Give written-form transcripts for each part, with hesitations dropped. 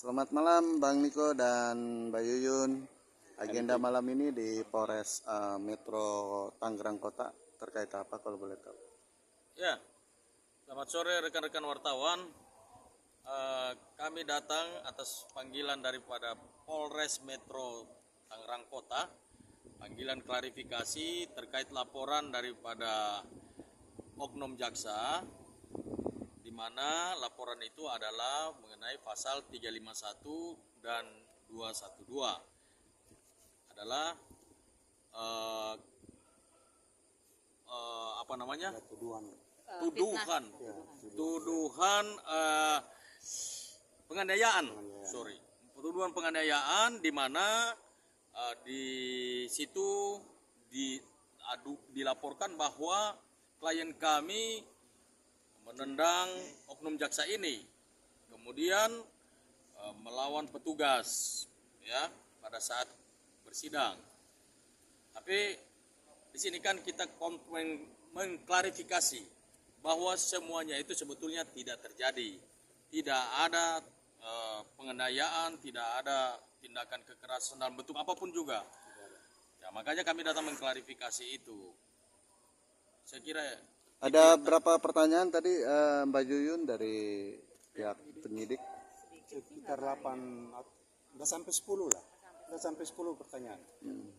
Selamat malam Bang Niko dan Mbak Yuyun. Agenda malam ini di Polres Metro Tangerang Kota terkait apa kalau boleh tahu? Ya, selamat sore rekan-rekan wartawan. Kami datang atas panggilan daripada Polres Metro Tangerang Kota. Panggilan klarifikasi terkait laporan daripada oknum jaksa, di mana laporan itu adalah mengenai pasal 351 dan 212. Adalah tuduhan penganiayaan, tuduhan penganiayaan, di mana di situ dilaporkan bahwa klien kami menendang oknum jaksa ini, kemudian melawan petugas ya pada saat bersidang. Tapi di sini kan kita mengklarifikasi bahwa semuanya itu sebetulnya tidak terjadi, tidak ada penganiayaan, tidak ada tindakan kekerasan dalam bentuk apapun juga. Ya, makanya kami datang mengklarifikasi itu. Saya kira ada berapa pertanyaan tadi Mbak Yuyun dari pihak penyidik? Sekitar 8, nggak sampai 10 lah. Nggak sampai 10 pertanyaan.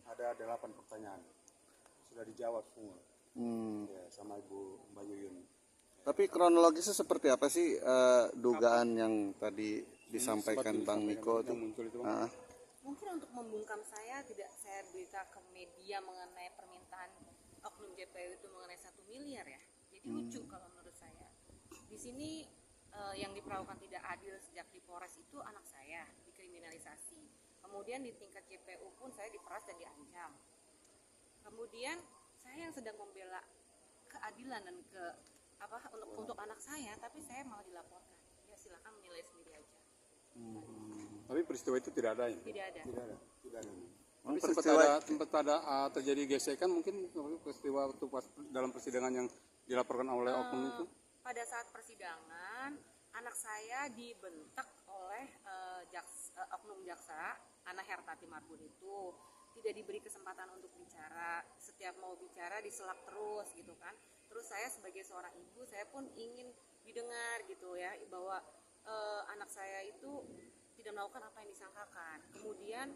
Ada 8 pertanyaan. Sudah dijawab semua. Ya, sama Ibu Mbak Yuyun. Tapi kronologisnya seperti apa sih dugaan yang tadi disampaikan Bang Niko itu? Mungkin untuk membungkam saya berita ke media mengenai permintaan oknum JPU itu mengenai 1 miliar ya. Jadi lucu kalau menurut saya. Di sini yang diperlakukan tidak adil sejak di Polres itu anak saya dikriminalisasi. Kemudian di tingkat JPU pun saya diperas dan diancam. Kemudian saya yang sedang membela keadilan dan untuk anak saya, tapi saya malah dilaporkan. Ya silakan menilai sendiri aja. Tapi peristiwa itu tidak ada ya? Tidak ada. Tapi sempat ada terjadi gesekan mungkin peristiwa waktu pas dalam persidangan yang dilaporkan oleh oknum itu? Pada saat persidangan, anak saya dibentak oleh oknum jaksa, Ana Hertati Marbun itu. Tidak diberi kesempatan untuk bicara, setiap mau bicara diselak terus gitu kan. Terus saya sebagai seorang ibu, saya pun ingin didengar gitu ya, bahwa anak saya itu tidak melakukan apa yang disangkakan. Kemudian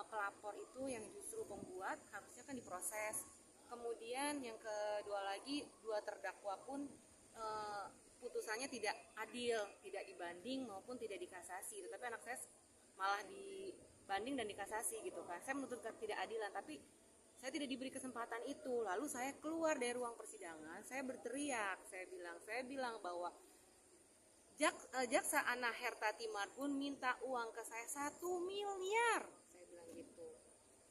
pelapor itu yang justru pembuat harusnya kan diproses. Kemudian yang kedua lagi, 2 terdakwa pun putusannya tidak adil, tidak dibanding maupun tidak dikasasi. Tetapi anak saya malah dibanding dan dikasasi gitu kan. Saya menuntut ketidakadilan, tapi saya tidak diberi kesempatan itu. Lalu saya keluar dari ruang persidangan, saya berteriak, saya bilang bahwa jaksa Ana Hertati Marbun minta uang ke saya 1 miliar. Saya bilang gitu.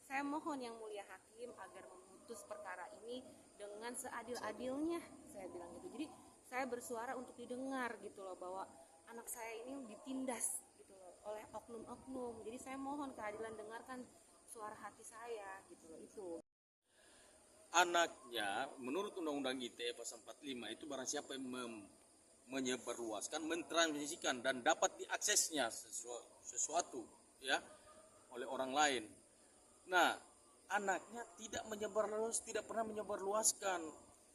Saya mohon yang mulia hakim agar memutus perkara ini dengan seadil-adilnya. Saya bilang gitu. Jadi saya bersuara untuk didengar gitu loh, bahwa anak saya ini ditindas gitu loh oleh oknum-oknum. Jadi saya mohon keadilan, dengarkan suara hati saya gitu loh. Itu anaknya menurut Undang-Undang ITE pasal 45 itu barang siapa yang menyebarluaskan, mentransmisikan dan dapat diaksesnya sesuatu ya oleh orang lain. Nah, anaknya tidak pernah menyebarluaskan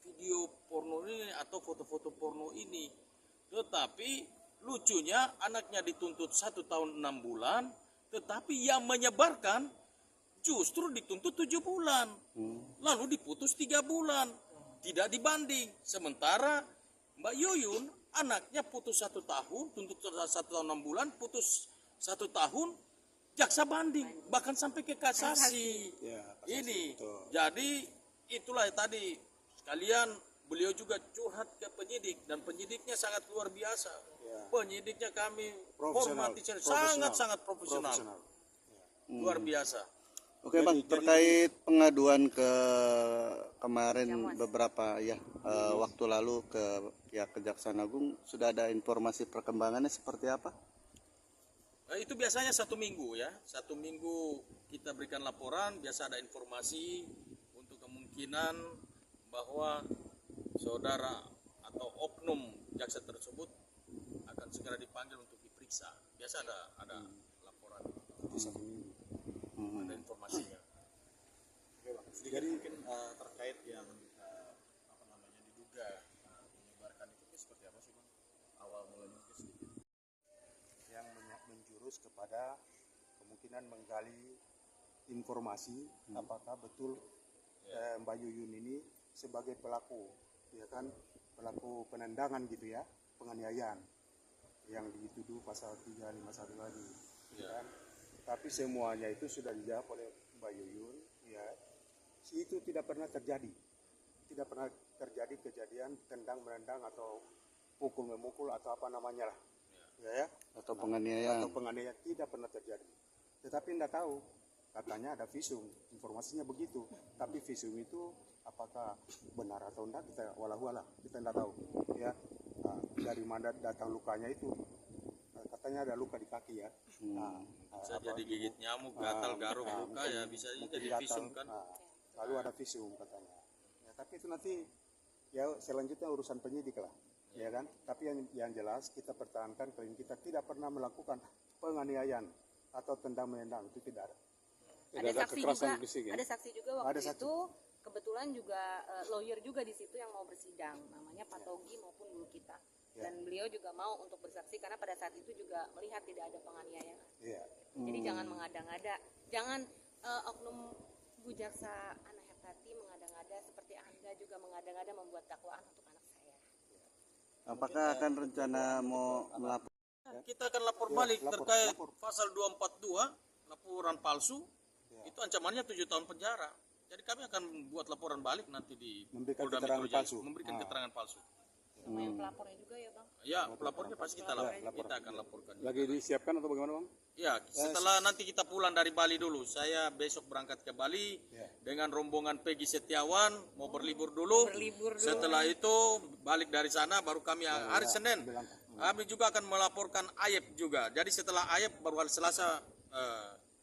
video porno ini atau foto-foto porno ini. Tetapi lucunya anaknya dituntut 1 tahun 6 bulan, tetapi yang menyebarkan justru dituntut 7 bulan. Lalu diputus 3 bulan. Tidak dibanding. Sementara Mbak Yuyun anaknya putus 1 tahun, tuntut 1 tahun 6 bulan, putus 1 tahun, jaksa banding, bahkan sampai ke kasasi. Ya, ini, betul. Jadi itulah tadi sekalian beliau juga curhat ke penyidik dan penyidiknya sangat luar biasa. Ya. Penyidiknya kami hormati, sangat profesional. Ya. Luar biasa. Oke Bang, terkait pengaduan kemarin beberapa waktu lalu ke pihak Kejaksaan Agung, sudah ada informasi perkembangannya seperti apa? Itu biasanya 1 minggu ya, 1 minggu kita berikan laporan, biasa ada informasi untuk kemungkinan bahwa saudara atau oknum jaksa tersebut akan segera dipanggil untuk diperiksa. biasa ada laporan, Itu 1 minggu. ada informasinya. Oke bang, sedikit mungkin terkait yang apa namanya diduga menyebarkan itu seperti apa sih bang? Awal mulanya mungkin sedikit. Yang menjurus kepada kemungkinan menggali informasi apakah betul Mbak Yuyun ini sebagai pelaku, ya kan, pelaku penendangan gitu ya, penganiayaan yang dituduh pasal 351 tadi, ya kan. Tapi semuanya itu sudah dijawab oleh Mbak Yuyun, ya. Itu tidak pernah terjadi kejadian tendang menendang atau pukul memukul atau apa namanya lah, ya. Atau penganiayaan. Atau penganiayaan tidak pernah terjadi. Tetapi tidak tahu, katanya ada visum, informasinya begitu. Tapi visum itu apakah benar atau tidak kita walau-walau kita tidak tahu, ya. Nah, dari mana datang lukanya itu? Katanya ada luka di kaki ya. Bisa jadi gigit nyamuk, gatal, garuk, luka ya bisa mungkin jadi gatal. visum kan. Lalu ada visum katanya. Ya, tapi itu nanti ya selanjutnya urusan penyidik lah, ya kan. Tapi yang jelas kita pertahankan klaim kita tidak pernah melakukan penganiayaan atau tendang menendang, itu tidak ada. Ada saksi juga waktu Ada saksi. itu kebetulan juga lawyer juga di situ yang mau bersidang, namanya Pak Togi maupun guru kita. Dan beliau juga mau untuk bersaksi karena pada saat itu juga melihat tidak ada penganiayaan. Iya. Jadi jangan mengada-ngada, jangan oknum Bu Jaksa Ana Hertati mengada-ngada seperti Anda juga mengada-ngada membuat dakwaan untuk anak saya. Apakah akan rencana mau melapor? Kita akan lapor balik terkait pasal 242 laporan palsu. Itu ancamannya 7 tahun penjara. Jadi kami akan buat laporan balik nanti di Memberikan Polda keterangan Metro Jaya, palsu. memberikan keterangan palsu. Sama yang pelapornya juga ya Bang. Ya, pelapornya pasti kita akan laporkan. Lagi disiapkan atau bagaimana bang? Ya, setelah nanti kita pulang dari Bali dulu. Saya besok berangkat ke Bali dengan rombongan Peggy Setiawan mau berlibur dulu. Setelah itu balik dari sana baru kami hari Senin. Kami juga akan melaporkan Ayep juga. Jadi setelah Ayep baru hari Selasa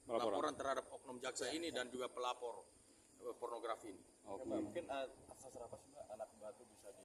laporan terhadap oknum jaksa ini dan juga pelapor pornografi ini. Oke. Mungkin asas apa sih mbak anak batu bisa di